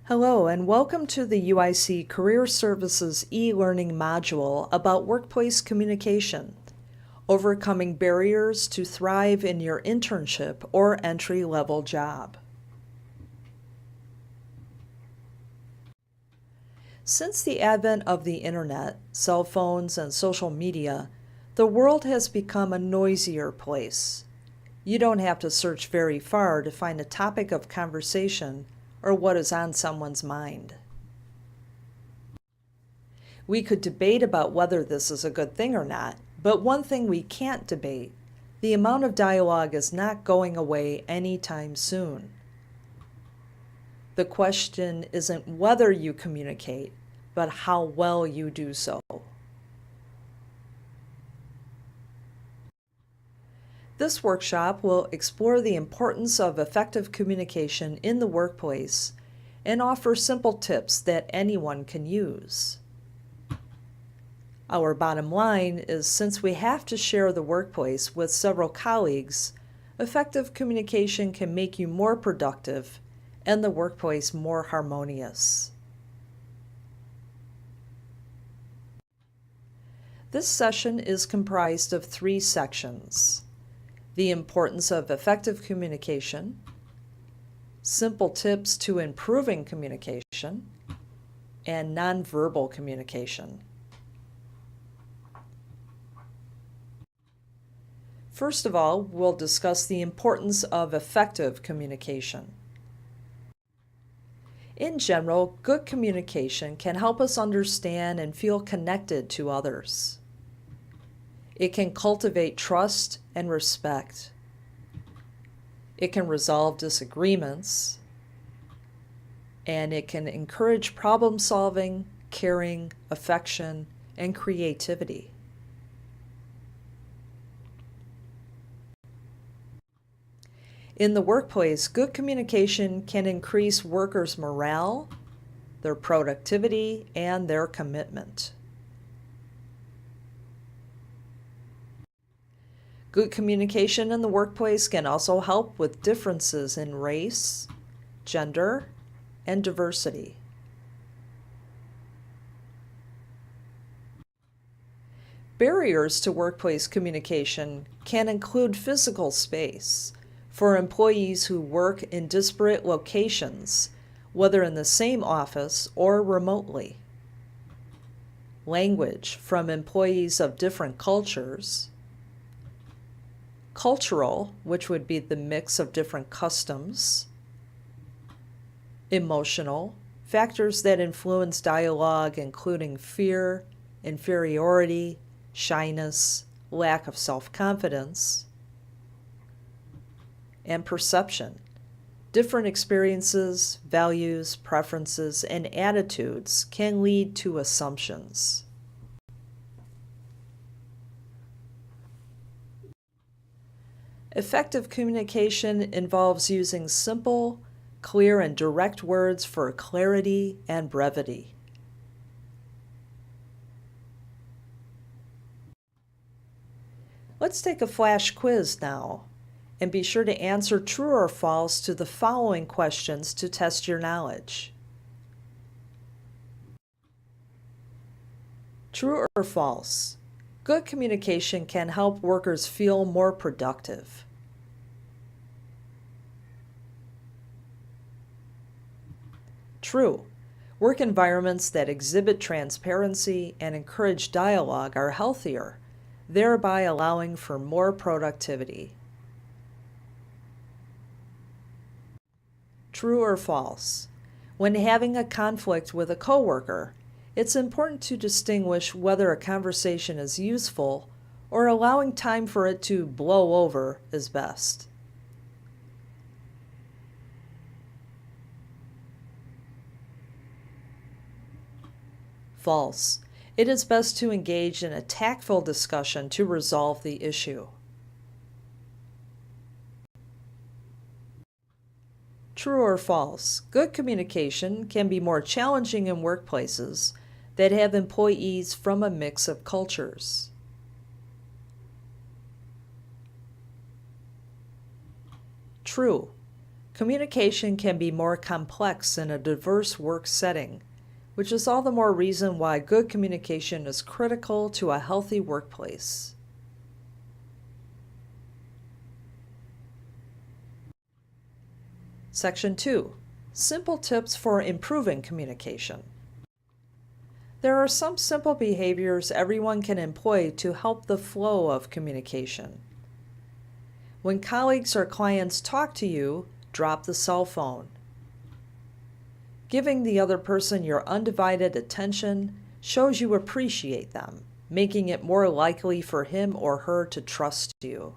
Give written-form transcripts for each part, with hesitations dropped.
Hello and welcome to the UIC Career Services e-learning module about workplace communication, overcoming barriers to thrive in your internship or entry-level job. Since the advent of the internet, cell phones, and social media, the world has become a noisier place. You don't have to search very far to find a topic of conversation or what is on someone's mind. We could debate about whether this is a good thing or not, but one thing we can't debate: the amount of dialogue is not going away anytime soon. The question isn't whether you communicate, but how well you do so. This workshop will explore the importance of effective communication in the workplace and offer simple tips that anyone can use. Our bottom line is, since we have to share the workplace with several colleagues, effective communication can make you more productive and the workplace more harmonious. This session is comprised of 3 sections: the importance of effective communication, simple tips to improving communication, and nonverbal communication. First of all, we'll discuss the importance of effective communication. In general, good communication can help us understand and feel connected to others. It can cultivate trust and respect. It can resolve disagreements, and it can encourage problem solving, caring, affection, and creativity. In the workplace, good communication can increase workers' morale, their productivity, and their commitment. Good communication in the workplace can also help with differences in race, gender, and diversity. Barriers to workplace communication can include physical space for employees who work in disparate locations, whether in the same office or remotely. Language from employees of different cultures. Cultural, which would be the mix of different customs. Emotional, factors that influence dialogue including fear, inferiority, shyness, lack of self-confidence. And perception, different experiences, values, preferences, and attitudes can lead to assumptions. Effective communication involves using simple, clear, and direct words for clarity and brevity. Let's take a flash quiz now, and be sure to answer true or false to the following questions to test your knowledge. True or false? Good communication can help workers feel more productive. True. Work environments that exhibit transparency and encourage dialogue are healthier, thereby allowing for more productivity. True or false? When having a conflict with a coworker, it's important to distinguish whether a conversation is useful or allowing time for it to blow over is best. False. It is best to engage in a tactful discussion to resolve the issue. True or false? Good communication can be more challenging in workplaces that have employees from a mix of cultures. True. Communication can be more complex in a diverse work setting, which is all the more reason why good communication is critical to a healthy workplace. Section 2. Simple tips for improving communication. There are some simple behaviors everyone can employ to help the flow of communication. When colleagues or clients talk to you, drop the cell phone. Giving the other person your undivided attention shows you appreciate them, making it more likely for him or her to trust you.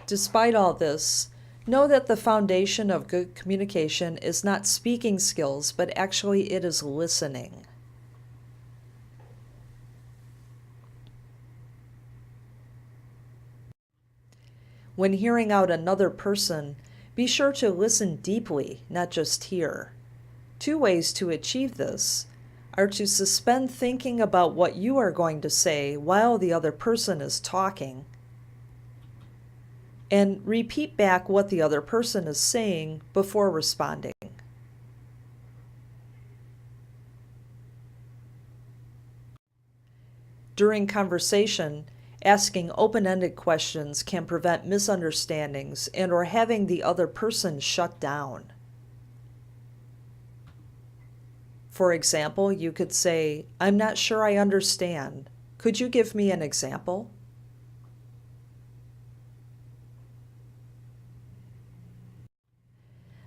Despite all this, know that the foundation of good communication is not speaking skills, but actually it is listening. When hearing out another person, be sure to listen deeply, not just hear. 2 ways to achieve this are to suspend thinking about what you are going to say while the other person is talking, and repeat back what the other person is saying before responding. During conversation, asking open-ended questions can prevent misunderstandings and or having the other person shut down. For example, you could say, "I'm not sure I understand. Could you give me an example?"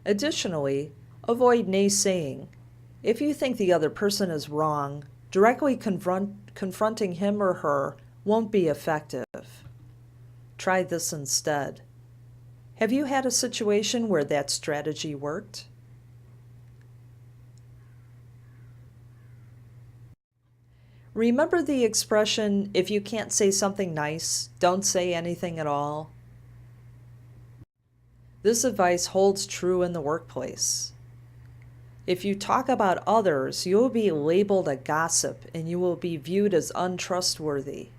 Additionally, avoid naysaying. If you think the other person is wrong, directly confronting him or her won't be effective. Try this instead. Have you had a situation where that strategy worked? Remember the expression, "If you can't say something nice, don't say anything at all"? This advice holds true in the workplace. If you talk about others, you'll be labeled a gossip and you will be viewed as untrustworthy.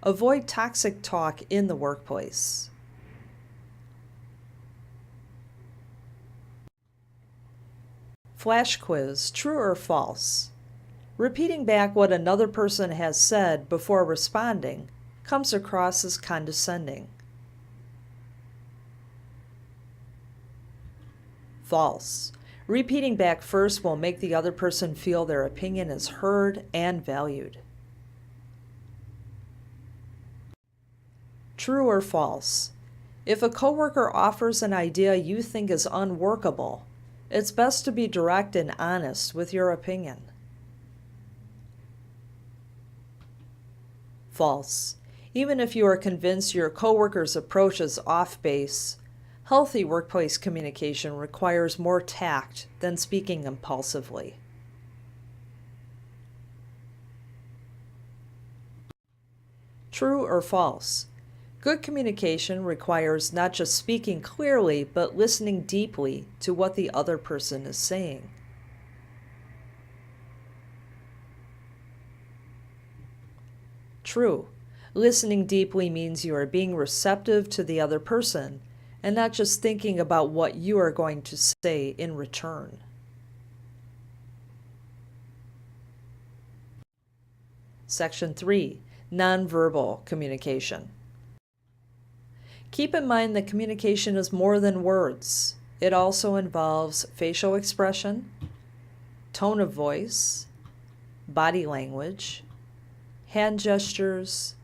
Avoid toxic talk in the workplace. Flash quiz, true or false? Repeating back what another person has said before responding comes across as condescending. False. Repeating back first will make the other person feel their opinion is heard and valued. True or false? If a coworker offers an idea you think is unworkable, it's best to be direct and honest with your opinion. False. Even if you are convinced your coworker's approach is off base, healthy workplace communication requires more tact than speaking impulsively. True or false? Good communication requires not just speaking clearly, but listening deeply to what the other person is saying. True. Listening deeply means you are being receptive to the other person and not just thinking about what you are going to say in return. Section 3. Nonverbal communication. Keep in mind that communication is more than words. It also involves facial expression, tone of voice, body language, hand gestures,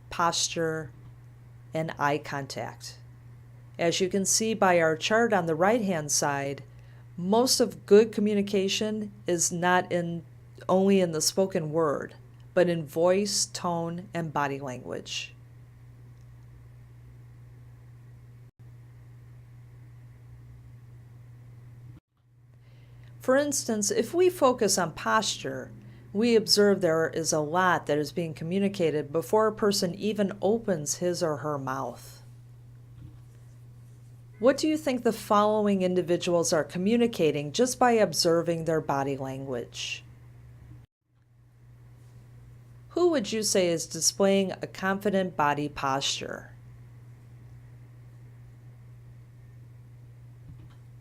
posture, and eye contact. As you can see by our chart on the right-hand side, most of good communication is not only in the spoken word, but in voice, tone, and body language. For instance, if we focus on posture, we observe there is a lot that is being communicated before a person even opens his or her mouth. What do you think the following individuals are communicating just by observing their body language? Who would you say is displaying a confident body posture?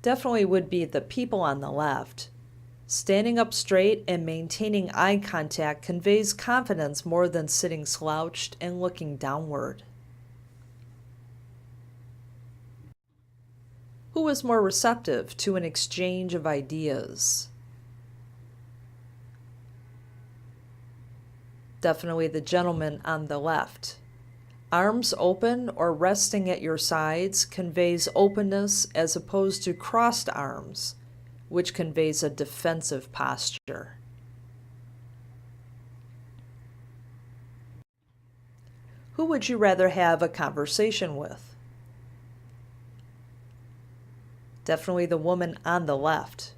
Definitely would be the people on the left. Standing up straight and maintaining eye contact conveys confidence more than sitting slouched and looking downward. Who is more receptive to an exchange of ideas? Definitely the gentleman on the left. Arms open or resting at your sides conveys openness as opposed to crossed arms, which conveys a defensive posture. Who would you rather have a conversation with? Definitely the woman on the left.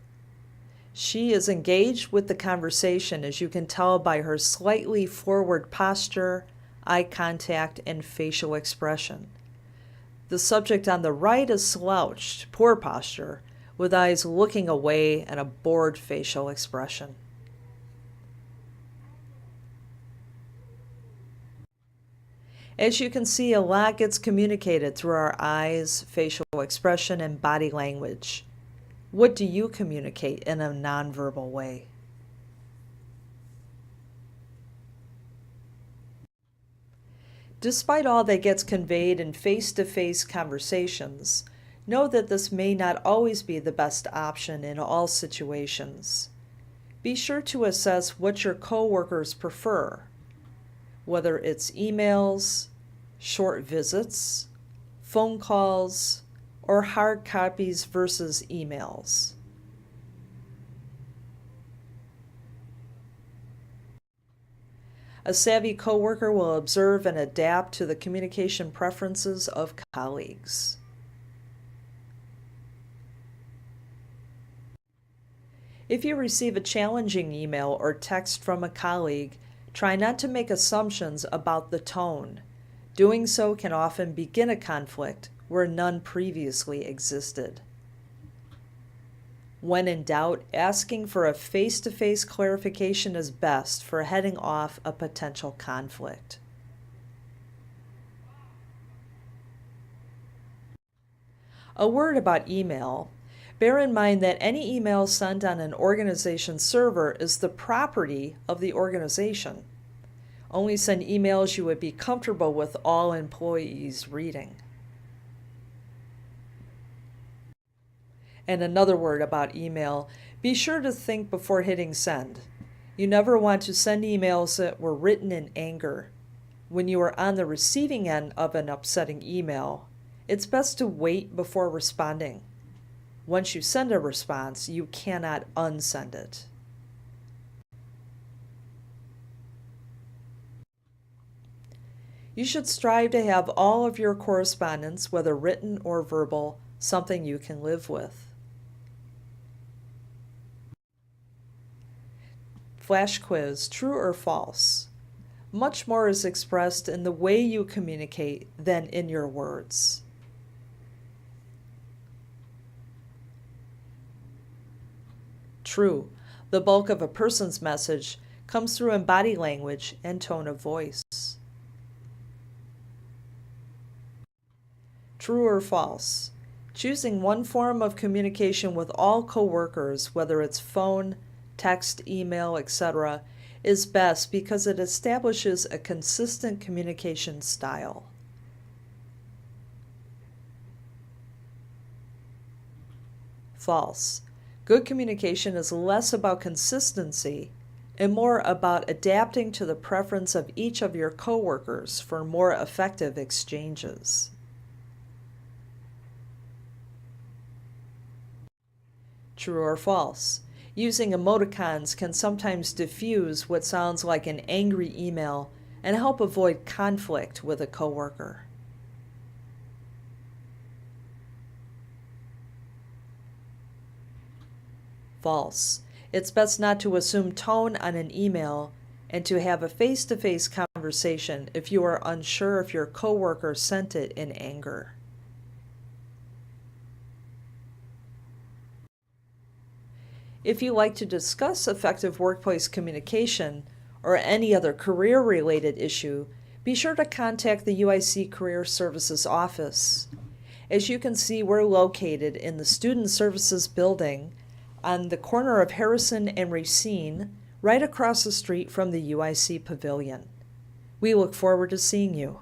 She is engaged with the conversation, as you can tell by her slightly forward posture, eye contact, and facial expression. The subject on the right is slouched, poor posture, with eyes looking away and a bored facial expression. As you can see, a lot gets communicated through our eyes, facial expression, and body language. What do you communicate in a nonverbal way? Despite all that gets conveyed in face-to-face conversations, know that this may not always be the best option in all situations. Be sure to assess what your coworkers prefer, whether it's emails, short visits, phone calls, or hard copies versus emails. A savvy coworker will observe and adapt to the communication preferences of colleagues. If you receive a challenging email or text from a colleague, try not to make assumptions about the tone. Doing so can often begin a conflict where none previously existed. When in doubt, asking for a face-to-face clarification is best for heading off a potential conflict. A word about email. Bear in mind that any email sent on an organization server is the property of the organization. Only send emails you would be comfortable with all employees reading. And another word about email, be sure to think before hitting send. You never want to send emails that were written in anger. When you are on the receiving end of an upsetting email, it's best to wait before responding. Once you send a response, you cannot unsend it. You should strive to have all of your correspondence, whether written or verbal, something you can live with. Flash quiz, true or false? Much more is expressed in the way you communicate than in your words. True. The bulk of a person's message comes through in body language and tone of voice. True or false? Choosing one form of communication with all coworkers, whether it's phone, text, email, etc., is best because it establishes a consistent communication style. False. Good communication is less about consistency and more about adapting to the preference of each of your coworkers for more effective exchanges. True or false? Using emoticons can sometimes diffuse what sounds like an angry email and help avoid conflict with a coworker. False. It's best not to assume tone on an email and to have a face-to-face conversation if you are unsure if your coworker sent it in anger. If you like to discuss effective workplace communication or any other career-related issue, be sure to contact the UIC Career Services office. As you can see, we're located in the Student Services building on the corner of Harrison and Racine, right across the street from the UIC Pavilion. We look forward to seeing you.